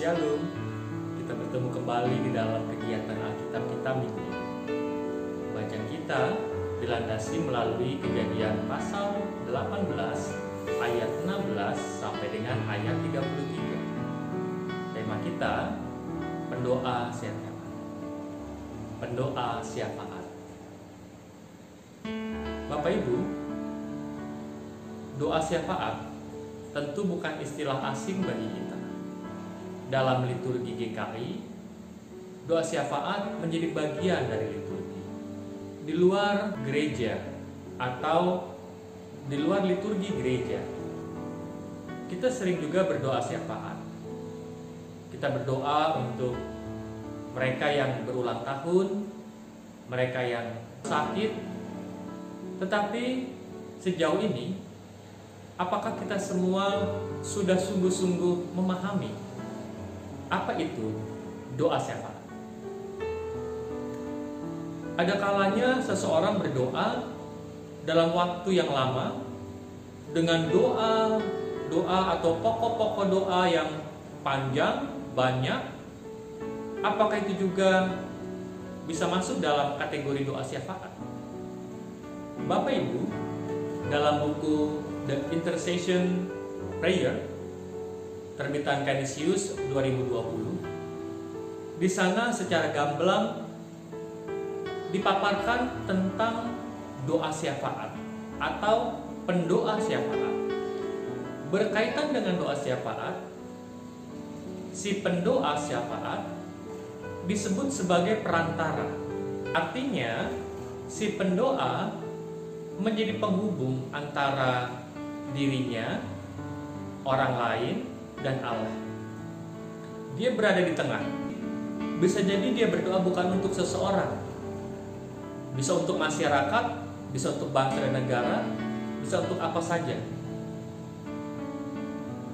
Shalom. Kita bertemu kembali di dalam kegiatan Alkitab kita minggu ini. Bacaan kita dilandasi melalui Kejadian pasal 18 ayat 16 sampai dengan ayat 33. Tema kita pendoa syafaat. Pendoa syafaat. Bapak Ibu, doa syafaat tentu bukan istilah asing bagi kita. Dalam liturgi GKI, doa syafaat menjadi bagian dari liturgi. Di luar gereja atau di luar liturgi gereja, kita sering juga berdoa syafaat. Kita berdoa untuk mereka yang berulang tahun, mereka yang sakit. Tetapi sejauh ini, apakah kita semua sudah sungguh-sungguh memahami apa itu doa syafaat? Ada kalanya seseorang berdoa dalam waktu yang lama dengan doa atau pokok-pokok doa yang panjang, banyak. Apakah itu juga bisa masuk dalam kategori doa syafaat? Bapak Ibu, dalam buku The Intercession Prayer terbitan Canisius 2020, di sana secara gamblang dipaparkan tentang doa syafaat atau pendoa syafaat. Berkaitan dengan doa syafaat, si pendoa syafaat disebut sebagai perantara. Artinya, si pendoa menjadi penghubung antara dirinya, orang lain, dan Allah. Dia berada di tengah. Bisa jadi dia berdoa bukan untuk seseorang, bisa untuk masyarakat, bisa untuk bangsa dan negara, bisa untuk apa saja.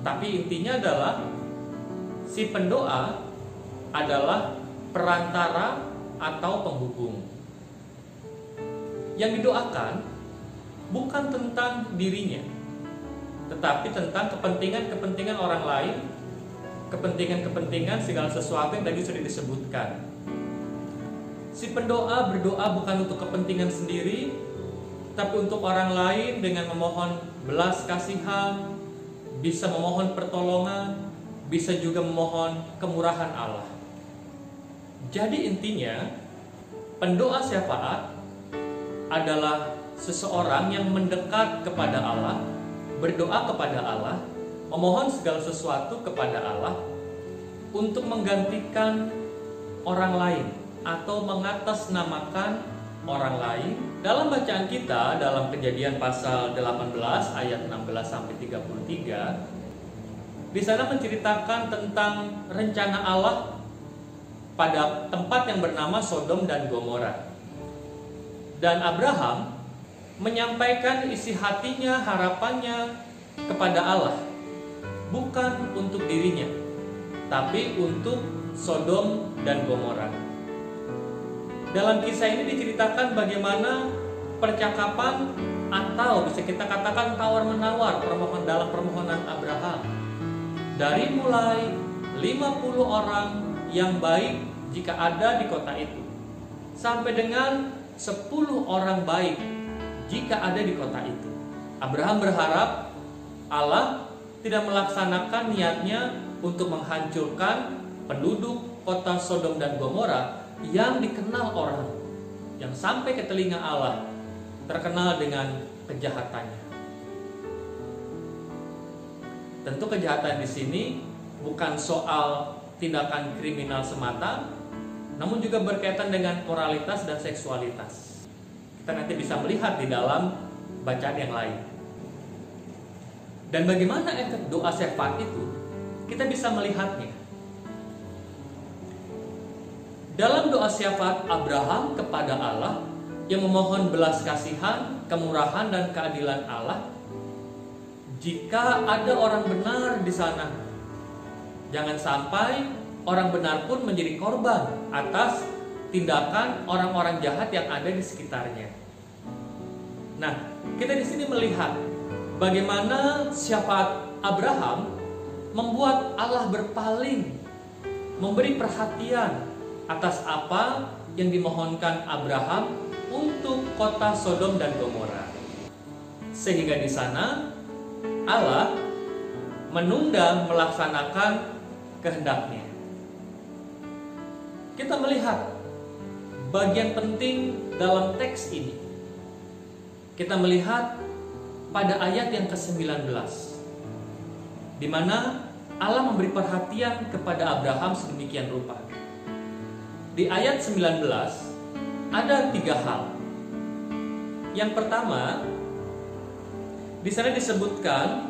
Tapi intinya adalah si pendoa adalah perantara atau penghubung. Yang didoakan bukan tentang dirinya, tetapi tentang kepentingan-kepentingan orang lain, kepentingan-kepentingan segala sesuatu yang tadi sudah disebutkan. Si pendoa berdoa bukan untuk kepentingan sendiri, tapi untuk orang lain dengan memohon belas kasihan, bisa memohon pertolongan, bisa juga memohon kemurahan Allah. Jadi intinya, pendoa syafaat adalah seseorang yang mendekat kepada Allah, berdoa kepada Allah, memohon segala sesuatu kepada Allah untuk menggantikan orang lain atau mengatasnamakan orang lain. Dalam bacaan kita dalam Kejadian pasal 18 ayat 16 sampai 33, di sana menceritakan tentang rencana Allah pada tempat yang bernama Sodom dan Gomora. Dan Abraham menyampaikan isi hatinya, harapannya kepada Allah, bukan untuk dirinya, tapi untuk Sodom dan Gomora. Dalam kisah ini diceritakan bagaimana percakapan atau bisa kita katakan tawar-menawar dalam permohonan Abraham. Dari mulai 50 orang yang baik jika ada di kota itu, sampai dengan 10 orang baik jika ada di kota itu. Abraham berharap Allah tidak melaksanakan niatnya untuk menghancurkan penduduk kota Sodom dan Gomora yang dikenal orang, yang sampai ke telinga Allah terkenal dengan kejahatannya. Tentu kejahatan di sini bukan soal tindakan kriminal semata, namun juga berkaitan dengan moralitas dan seksualitas. Kita nanti bisa melihat di dalam bacaan yang lain. Dan bagaimana efek doa syafaat itu? Kita bisa melihatnya. Dalam doa syafaat Abraham kepada Allah yang memohon belas kasihan, kemurahan, dan keadilan Allah, jika ada orang benar di sana, jangan sampai orang benar pun menjadi korban atas tindakan orang-orang jahat yang ada di sekitarnya. Nah, kita di sini melihat bagaimana syafaat Abraham membuat Allah berpaling memberi perhatian atas apa yang dimohonkan Abraham untuk kota Sodom dan Gomora. Sehingga di sana Allah menunda melaksanakan kehendaknya. Kita melihat bagian penting dalam teks ini. Kita melihat pada ayat yang ke-19, di mana Allah memberi perhatian kepada Abraham sedemikian rupa. Di ayat 19 ada 3 hal. Yang pertama, di sana disebutkan,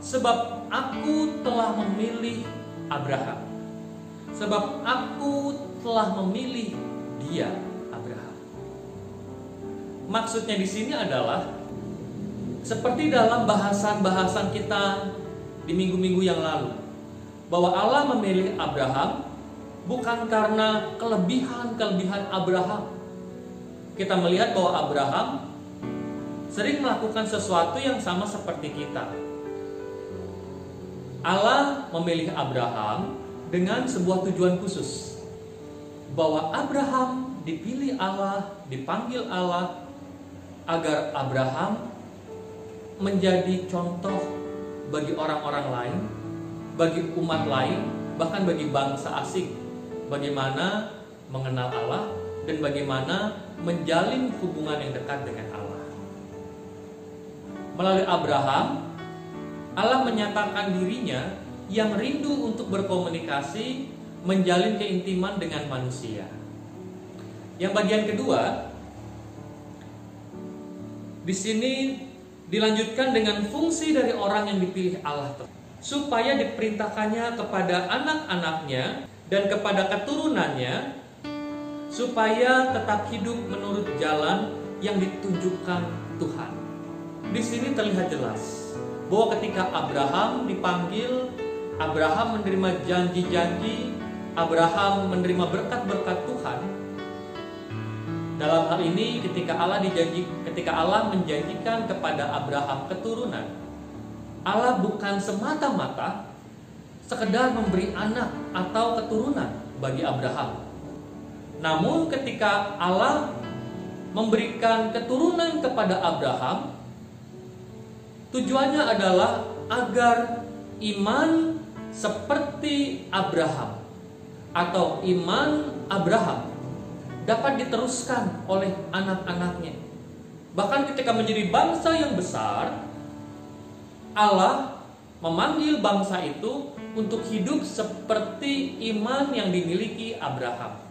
sebab aku telah memilih Abraham. Sebab aku telah memilih dia, Abraham. Maksudnya di sini adalah seperti dalam bahasan-bahasan kita di minggu-minggu yang lalu, bahwa Allah memilih Abraham bukan karena kelebihan-kelebihan Abraham. Kita melihat bahwa Abraham sering melakukan sesuatu yang sama seperti kita. Allah memilih Abraham dengan sebuah tujuan khusus, bahwa Abraham dipilih Allah, dipanggil Allah, agar Abraham menjadi contoh bagi orang-orang lain, bagi umat lain, bahkan bagi bangsa asing, bagaimana mengenal Allah dan bagaimana menjalin hubungan yang dekat dengan Allah. Melalui Abraham, Allah menyatakan dirinya yang rindu untuk berkomunikasi, menjalin keintiman dengan manusia. Yang bagian kedua, di sini dilanjutkan dengan fungsi dari orang yang dipilih Allah, supaya diperintahkannya kepada anak-anaknya dan kepada keturunannya, supaya tetap hidup menurut jalan yang ditunjukkan Tuhan. Di sini terlihat jelas bahwa ketika Abraham dipanggil, Abraham menerima janji-janji, Abraham menerima berkat-berkat Tuhan. Dalam hal ini ketika Allah menjanjikan kepada Abraham keturunan, Allah bukan semata-mata sekedar memberi anak atau keturunan bagi Abraham. Namun ketika Allah memberikan keturunan kepada Abraham, tujuannya adalah agar iman seperti Abraham atau iman Abraham dapat diteruskan oleh anak-anaknya. Bahkan ketika menjadi bangsa yang besar, Allah memanggil bangsa itu untuk hidup seperti iman yang dimiliki Abraham,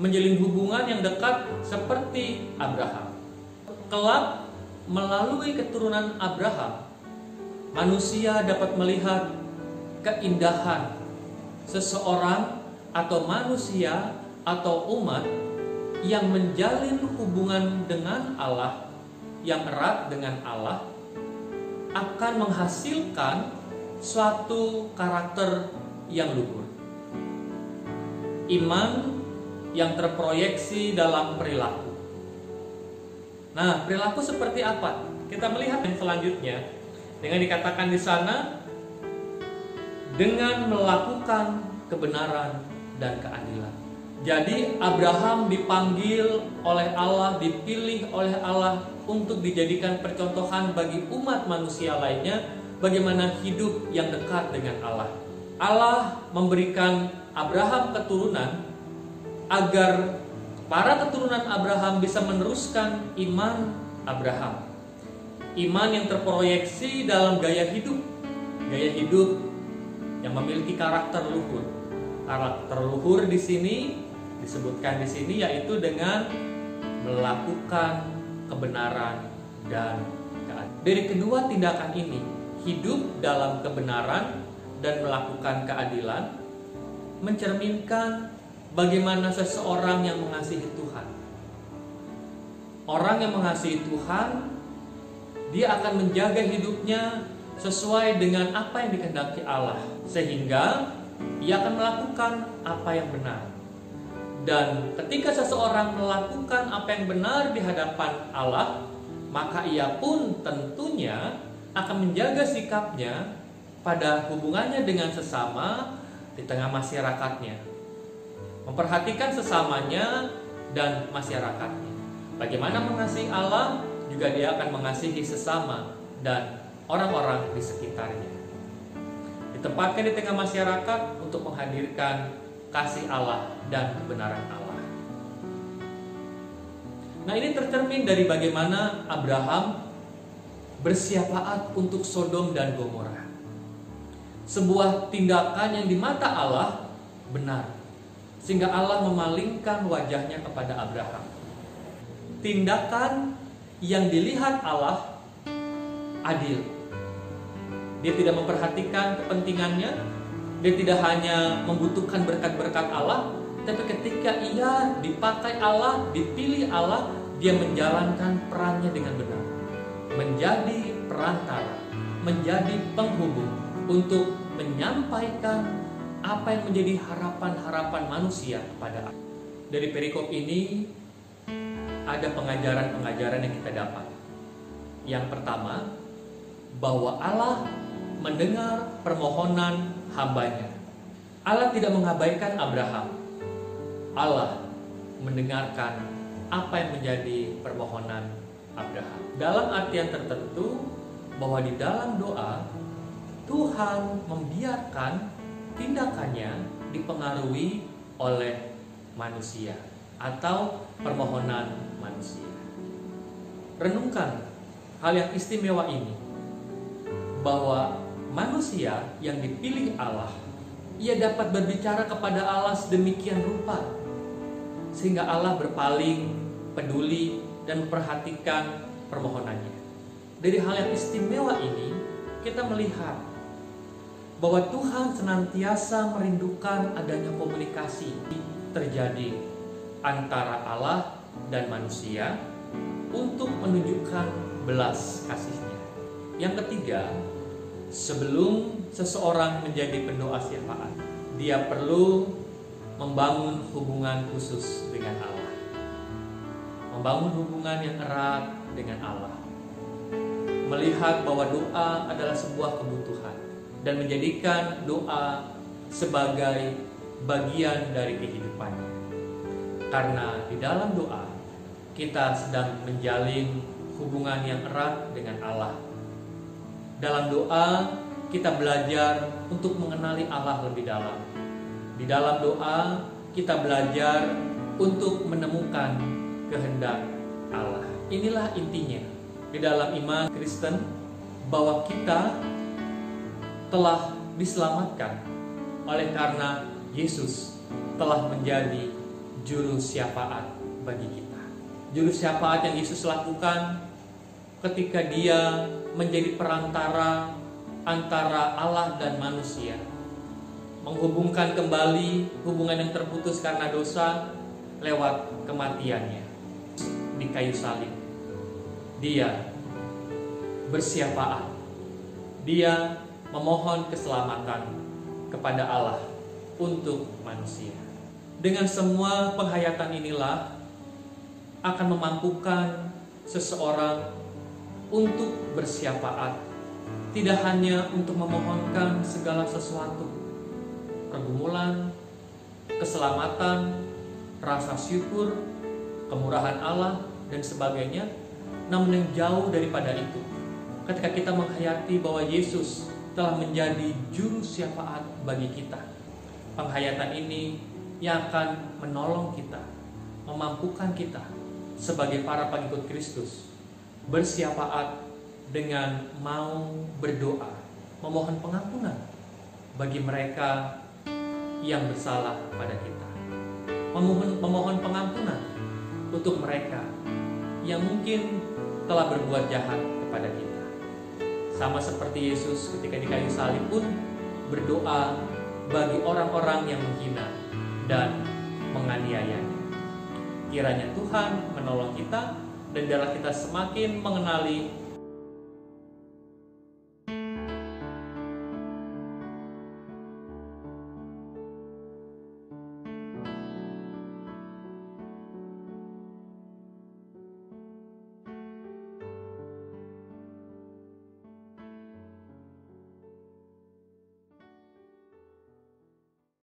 menjalin hubungan yang dekat seperti Abraham. Kelak melalui keturunan Abraham, manusia dapat melihat keindahan seseorang atau manusia atau umat yang menjalin hubungan dengan Allah, yang erat dengan Allah, akan menghasilkan suatu karakter yang luhur. Iman yang terproyeksi dalam perilaku. Nah, perilaku seperti apa? Kita melihat yang selanjutnya dengan dikatakan di sana, dengan melakukan kebenaran dan keadilan. Jadi Abraham dipanggil oleh Allah, dipilih oleh Allah untuk dijadikan percontohan bagi umat manusia lainnya bagaimana hidup yang dekat dengan Allah. Allah memberikan Abraham keturunan agar para keturunan Abraham bisa meneruskan iman Abraham. Iman yang terproyeksi dalam gaya hidup yang memiliki karakter luhur. Karakter luhur di sini disebutkan di sini yaitu dengan melakukan kebenaran dan keadilan. Dari kedua tindakan ini, hidup dalam kebenaran dan melakukan keadilan, mencerminkan bagaimana seseorang yang mengasihi Tuhan. Orang yang mengasihi Tuhan, dia akan menjaga hidupnya sesuai dengan apa yang dikehendaki Allah, sehingga ia akan melakukan apa yang benar. Dan ketika seseorang melakukan apa yang benar di hadapan Allah, maka ia pun tentunya akan menjaga sikapnya pada hubungannya dengan sesama di tengah masyarakatnya. memperhatikan sesamanya dan masyarakatnya. Bagaimana mengasihi Allah, juga dia akan mengasihi sesama dan orang-orang di sekitarnya. Ditempatkan di tengah masyarakat untuk menghadirkan kasih Allah dan kebenaran Allah. Nah, ini tercermin dari bagaimana Abraham bersyafaat untuk Sodom dan Gomora. Sebuah tindakan yang di mata Allah benar, sehingga Allah memalingkan wajahnya kepada Abraham. Tindakan yang dilihat Allah adil. Dia tidak memperhatikan kepentingannya, dia tidak hanya membutuhkan berkat-berkat Allah, tapi ketika ia dipakai Allah, dipilih Allah, dia menjalankan perannya dengan benar. Menjadi perantara, menjadi penghubung untuk menyampaikan apa yang menjadi harapan-harapan manusia kepada Allah. Dari perikop ini ada pengajaran-pengajaran yang kita dapat. Yang pertama, bahwa Allah mendengar permohonan hambanya. Allah tidak mengabaikan Abraham. Allah mendengarkan apa yang menjadi permohonan Abraham. Dalam artian tertentu, bahwa di dalam doa Tuhan membiarkan tindakannya dipengaruhi oleh manusia atau permohonan manusia. Renungkan hal yang istimewa ini, bahwa manusia yang dipilih Allah, ia dapat berbicara kepada Allah sedemikian rupa sehingga Allah berpaling, peduli, dan memperhatikan permohonannya. Dari hal yang istimewa ini, kita melihat bahwa Tuhan senantiasa merindukan adanya komunikasi terjadi antara Allah dan manusia untuk menunjukkan belas kasih-Nya. Yang ketiga, sebelum seseorang menjadi pendoa syafaat, dia perlu membangun hubungan khusus dengan Allah. Membangun hubungan yang erat dengan Allah. Melihat bahwa doa adalah sebuah kebutuhan dan menjadikan doa sebagai bagian dari kehidupannya. Karena di dalam doa kita sedang menjalin hubungan yang erat dengan Allah. Dalam doa kita belajar untuk mengenali Allah lebih dalam. Di dalam doa kita belajar untuk menemukan kehendak Allah. Inilah intinya di dalam iman Kristen, bahwa kita telah diselamatkan oleh karena Yesus telah menjadi juru syafaat bagi kita. Juru syafaat yang Yesus lakukan ketika dia menjadi perantara antara Allah dan manusia, menghubungkan kembali hubungan yang terputus karena dosa lewat kematiannya di kayu salib. Dia bersyafaat, dia memohon keselamatan kepada Allah untuk manusia. Dengan semua penghayatan inilah akan memampukan seseorang untuk bersyafaat, tidak hanya untuk memohonkan segala sesuatu, pergumulan, keselamatan, rasa syukur, kemurahan Allah, dan sebagainya, namun yang jauh daripada itu, ketika kita menghayati bahwa Yesus telah menjadi juru syafaat bagi kita, penghayatan ini yang akan menolong kita, memampukan kita sebagai para pengikut Kristus bersyafaat dengan mau berdoa, memohon pengampunan bagi mereka yang bersalah pada kita, memohon pengampunan untuk mereka yang mungkin telah berbuat jahat kepada kita. Sama seperti Yesus ketika di kayu salib pun berdoa bagi orang-orang yang menghina dan menganiayanya. Kiranya Tuhan menolong kita dan biarlah kita semakin mengenali